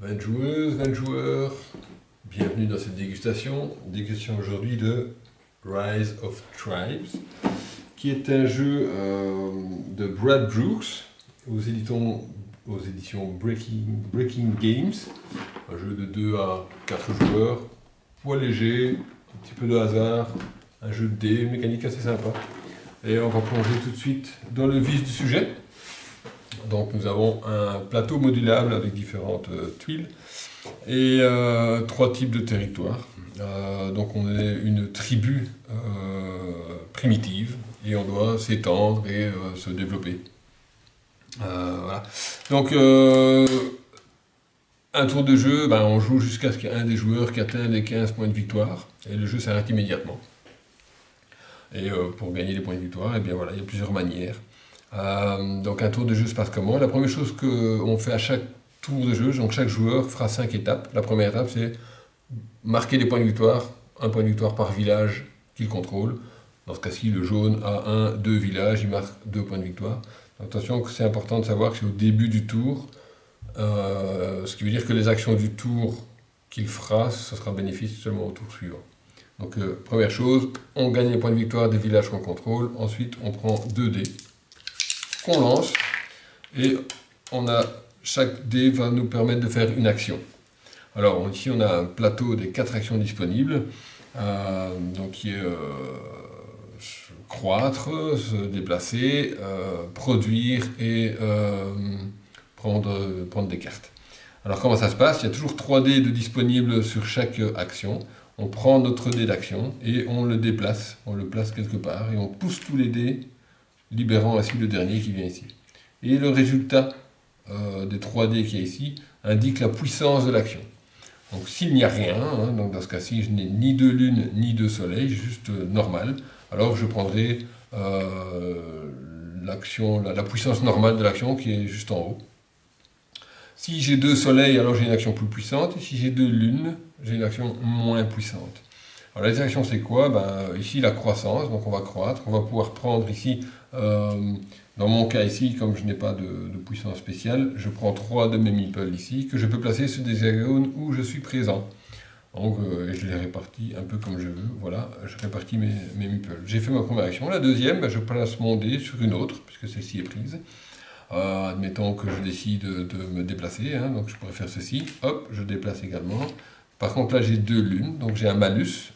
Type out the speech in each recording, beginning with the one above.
20 joueuses, 20 joueurs, bienvenue dans cette dégustation. Dégustation aujourd'hui de Rise of Tribes, qui est un jeu de Brad Brooks aux éditions Breaking Games. Un jeu de 2 à 4 joueurs, poids léger, un petit peu de hasard, un jeu de dés, une mécanique assez sympa. Et on va plonger tout de suite dans le vif du sujet. Donc nous avons un plateau modulable avec différentes tuiles et 3 types de territoires. Donc on est une tribu primitive et on doit s'étendre et se développer. Voilà. Donc un tour de jeu, on joue jusqu'à ce qu'il y ait un des joueurs qui atteigne les 15 points de victoire et le jeu s'arrête immédiatement. Et pour gagner des points de victoire, eh bien voilà, il y a plusieurs manières. Donc un tour de jeu se passe comment? La première chose qu'on fait à chaque tour de jeu, donc chaque joueur fera 5 étapes. La première étape, c'est marquer des points de victoire, un point de victoire par village qu'il contrôle. Dans ce cas-ci, le jaune a 2 villages, il marque 2 points de victoire. Attention, c'est important de savoir que c'est au début du tour, ce qui veut dire que les actions du tour qu'il fera, ce sera bénéfice seulement au tour suivant. Donc première chose, on gagne les points de victoire des villages qu'on contrôle, ensuite on prend 2 dés qu'on lance et chaque dé va nous permettre de faire une action. Alors ici on a un plateau des 4 actions disponibles, donc qui est croître, se déplacer, produire et prendre des cartes. Alors comment ça se passe? Il y a toujours 3 dés de disponibles sur chaque action. On prend notre dé d'action et on le déplace, on le place quelque part et on pousse tous les dés, libérant ainsi le dernier qui vient ici. Et le résultat des 3 dés qu'il y a ici indique la puissance de l'action. Donc s'il n'y a rien, donc dans ce cas-ci je n'ai ni de lune ni de soleil, juste normal, alors je prendrai la puissance normale de l'action qui est juste en haut. Si j'ai 2 soleils, alors j'ai une action plus puissante, et si j'ai 2 lunes, j'ai une action moins puissante. Alors les actions c'est quoi? Ici la croissance, donc on va croître, on va pouvoir prendre ici, dans mon cas ici, comme je n'ai pas de puissance spéciale, je prends 3 de mes meeples ici, que je peux placer sur des hexagones où je suis présent. Donc je les répartis un peu comme je veux, voilà, je répartis mes meeples. J'ai fait ma première action. La deuxième, je place mon dé sur une autre, puisque celle-ci est prise. Admettons que je décide de me déplacer, donc je pourrais faire ceci, hop, je déplace également. Par contre là j'ai 2 lunes, donc j'ai un malus,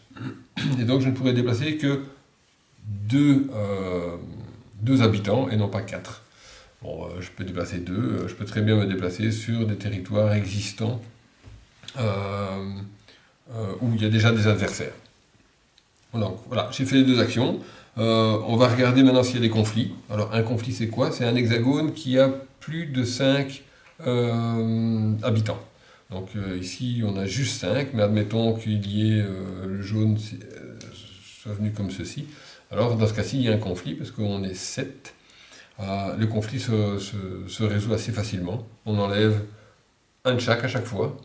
et donc je ne pourrais déplacer que 2 habitants et non pas 4. Bon, je peux déplacer 2, je peux très bien me déplacer sur des territoires existants où il y a déjà des adversaires. Donc voilà, j'ai fait les 2 actions. On va regarder maintenant s'il y a des conflits. Alors un conflit c'est quoi? C'est un hexagone qui a plus de 5 habitants. Donc ici on a juste 5, mais admettons qu'il y ait le jaune soit venu comme ceci. Alors dans ce cas-ci il y a un conflit parce qu'on est 7. Le conflit se résout assez facilement. On enlève un de chaque à chaque fois.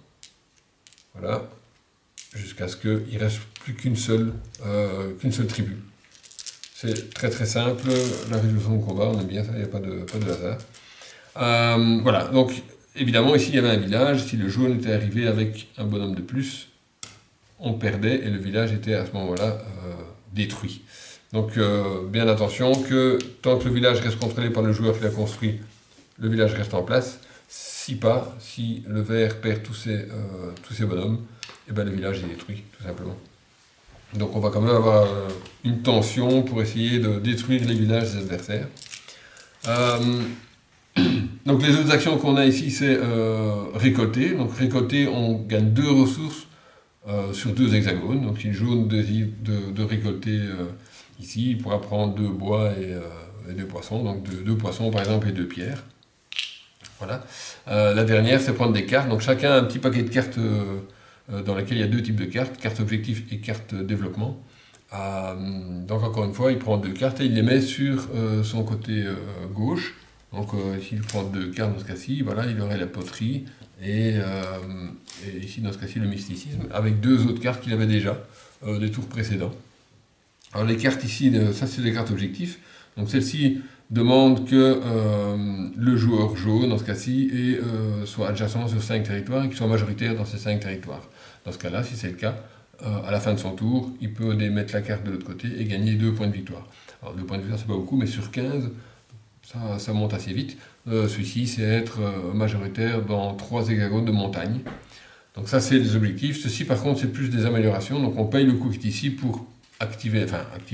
Voilà. Jusqu'à ce qu'il ne reste plus qu'une seule tribu. C'est très très simple, la résolution de combat, on aime bien ça, il n'y a pas de hasard. Voilà, donc évidemment ici il y avait un village, si le jaune était arrivé avec un bonhomme de plus, on perdait et le village était à ce moment-là détruit. Donc bien attention que tant que le village reste contrôlé par le joueur qui l'a construit, le village reste en place. Si pas, si le vert perd tous ses bonhommes, et le village est détruit, tout simplement. Donc on va quand même avoir une tension pour essayer de détruire les villages des adversaires. Donc les autres actions qu'on a ici, c'est récolter. Donc récolter, on gagne 2 ressources sur 2 hexagones. Donc si le jaune décide de récolter ici, il pourra prendre 2 bois et 2 poissons. Donc 2 poissons par exemple et 2 pierres. Voilà. La dernière, c'est prendre des cartes. Donc chacun a un petit paquet de cartes dans lesquelles il y a 2 types de cartes, carte objectif et carte développement. Donc encore une fois, il prend 2 cartes et il les met sur son côté gauche. Donc s'il prend 2 cartes dans ce cas-ci, voilà, il aurait la poterie et ici dans ce cas-ci le mysticisme, avec 2 autres cartes qu'il avait déjà des tours précédents. Alors les cartes ici, ça c'est des cartes objectifs. Donc celle-ci demande que le joueur jaune, dans ce cas-ci, soit adjacent sur 5 territoires et qu'il soit majoritaire dans ces 5 territoires. Dans ce cas-là, si c'est le cas, à la fin de son tour, il peut mettre la carte de l'autre côté et gagner 2 points de victoire. Alors 2 points de victoire, c'est pas beaucoup, mais sur 15, ça monte assez vite. Celui-ci, c'est être majoritaire dans 3 hexagones de montagne. Donc ça, c'est les objectifs. Ceci, par contre, c'est plus des améliorations. Donc on paye le coût qui est ici pour activer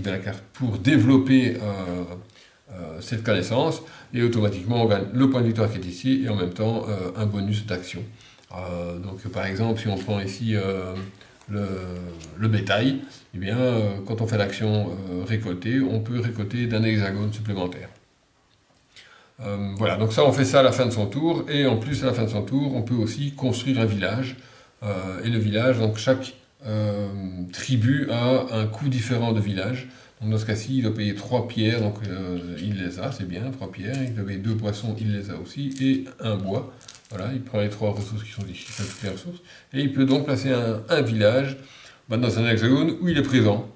la carte, pour développer cette connaissance, et automatiquement on gagne le point de victoire qui est ici, et en même temps un bonus d'action. Donc par exemple, si on prend ici le bétail, eh bien, quand on fait l'action récolter, on peut récolter d'un hexagone supplémentaire. Voilà, donc ça, on fait ça à la fin de son tour, et en plus, à la fin de son tour, on peut aussi construire un village. Et le village, donc chaque tribu a un coût différent de village. Donc dans ce cas-ci, il doit payer 3 pierres, donc il les a, c'est bien, 3 pierres. Il doit payer 2 poissons, il les a aussi, et un bois. Voilà, il prend les 3 ressources qui sont ici, c'est toutes les ressources. Et il peut donc placer un village dans un hexagone où il est présent.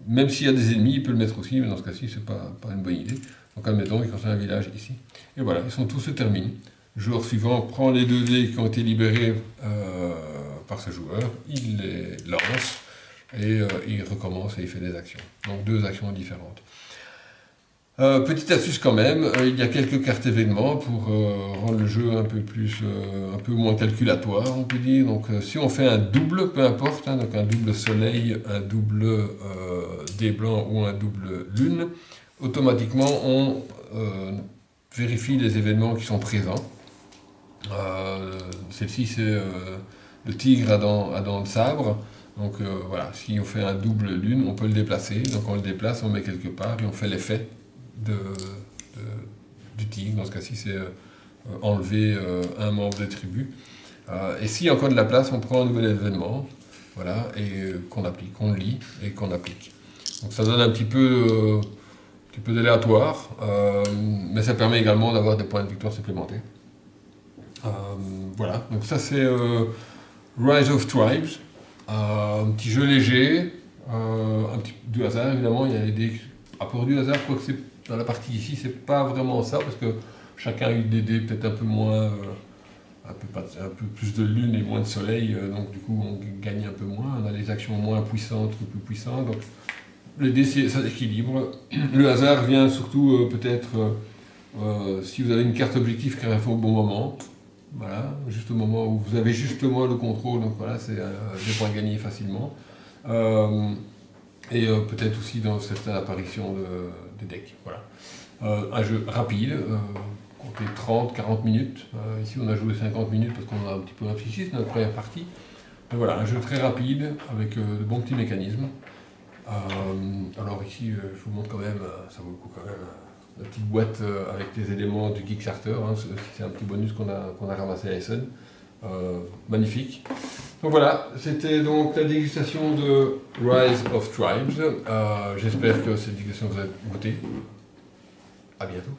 Même s'il y a des ennemis, il peut le mettre aussi, mais dans ce cas-ci, c'est pas une bonne idée. Donc admettons, il construit un village ici. Et voilà, ils sont tous se terminent. Le joueur suivant prend les 2 dés qui ont été libérés par ce joueur, il les lance, et il recommence et il fait des actions. Donc 2 actions différentes. Petite astuce quand même, il y a quelques cartes événements pour rendre le jeu un peu moins calculatoire, on peut dire. Donc si on fait un double, peu importe, donc un double soleil, un double dé blanc ou un double lune, automatiquement on vérifie les événements qui sont présents. Celle-ci, c'est le tigre à dents de sabre. Donc voilà, si on fait un double lune, on peut le déplacer. Donc on le déplace, on le met quelque part et on fait l'effet du tigre. Dans ce cas-ci, c'est enlever un membre de tribu. Et s'il y a encore de la place, on prend un nouvel événement, voilà, et qu'on applique, qu'on lit et qu'on applique. Donc ça donne un petit peu d'aléatoire, mais ça permet également d'avoir des points de victoire supplémentaires. Voilà, donc ça c'est Rise of Tribes, un petit jeu léger, un petit du hasard évidemment, il y a des dés, à part du hasard, quoi que c'est dans la partie ici, c'est pas vraiment ça, parce que chacun a eu des dés peut-être un peu moins, un peu plus de lune et moins de soleil, donc du coup on gagne un peu moins, on a les actions moins puissantes que plus puissantes, donc les dés ça s'équilibre. Le hasard vient surtout peut-être si vous avez une carte objectif qui arrive au bon moment. Voilà, juste au moment où vous avez justement le contrôle, donc voilà, c'est des points gagnés facilement. Et peut-être aussi dans certaines apparitions de decks. Voilà. Un jeu rapide, comptez 30-40 minutes. Ici on a joué 50 minutes parce qu'on a un petit peu réfléchi, c'est notre première partie. Mais voilà, un jeu très rapide avec de bons petits mécanismes. Alors ici, je vous montre quand même, ça vaut le coup quand même, la petite boîte avec les éléments du Kickstarter, hein, c'est un petit bonus qu'on a ramassé à Essen. Magnifique. Donc voilà, c'était donc la dégustation de Rise of Tribes. J'espère que cette dégustation vous a goûté. À bientôt.